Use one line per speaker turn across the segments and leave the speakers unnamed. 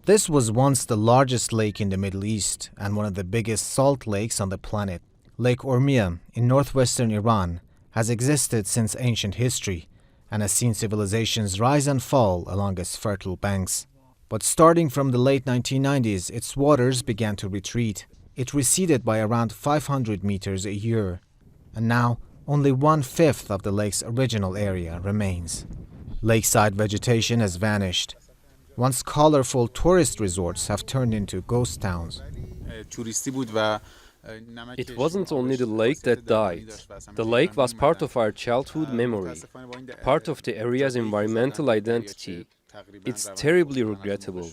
This was once the largest lake in the Middle East and one of the biggest salt lakes on the planet. Lake Urmia in northwestern Iran has existed since ancient history and has seen civilizations rise and fall along its fertile banks. But starting from the late 1990s, its waters began to retreat. It receded by around 500 meters a year, and now only 1/5 of the lake's original area remains. Lakeside vegetation has vanished. Once colorful tourist resorts have turned into ghost towns.
It wasn't only the lake that died. The lake was part of our childhood memory, part of the area's environmental identity. It's terribly regrettable.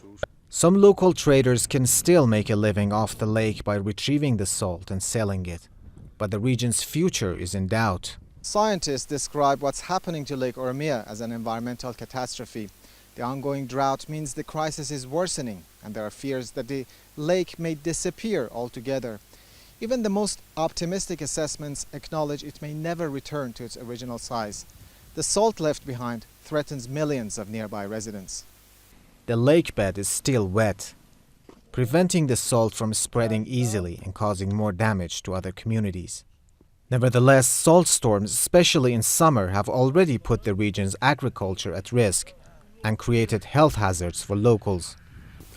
Some local traders can still make a living off the lake by retrieving the salt and selling it, but the region's future is in doubt.
Scientists describe what's happening to Lake Urmia as an environmental catastrophe. The ongoing drought means the crisis is worsening, and there are fears that the lake may disappear altogether. Even the most optimistic assessments acknowledge it may never return to its original size. The salt left behind threatens millions of nearby residents.
The lake bed is still wet, preventing the salt from spreading easily and causing more damage to other communities. Nevertheless, salt storms, especially in summer, have already put the region's agriculture at risk and created health hazards for locals.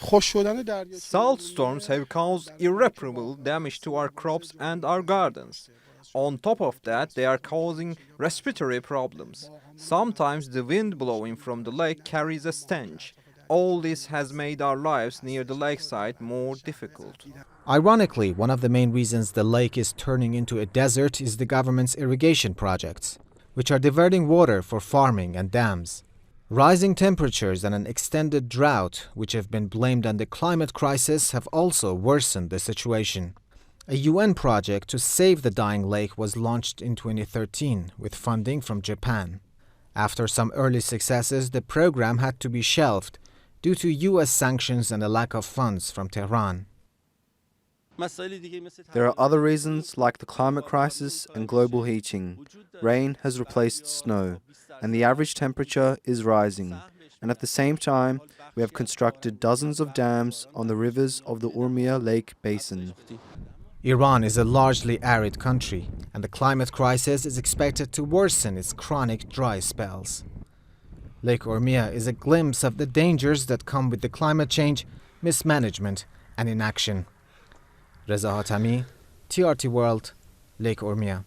Salt storms have caused irreparable damage to our crops and our gardens. On top of that, they are causing respiratory problems. Sometimes the wind blowing from the lake carries a stench. All this has made our lives near the lakeside more difficult.
Ironically, one of the main reasons the lake is turning into a desert is the government's irrigation projects, which are diverting water for farming and dams. Rising temperatures and an extended drought, which have been blamed on the climate crisis, have also worsened the situation. A UN project to save the dying lake was launched in 2013 with funding from Japan. After some early successes, the program had to be shelved due to US sanctions and a lack of funds from Tehran.
There are other reasons like the climate crisis and global heating. Rain has replaced snow, and the average temperature is rising. And at the same time, we have constructed dozens of dams on the rivers of the Urmia Lake Basin.
Iran is a largely arid country, and the climate crisis is expected to worsen its chronic dry spells. Lake Urmia is a glimpse of the dangers that come with the climate change, mismanagement, and inaction. Reza Hatami, TRT World, Lake Urmia.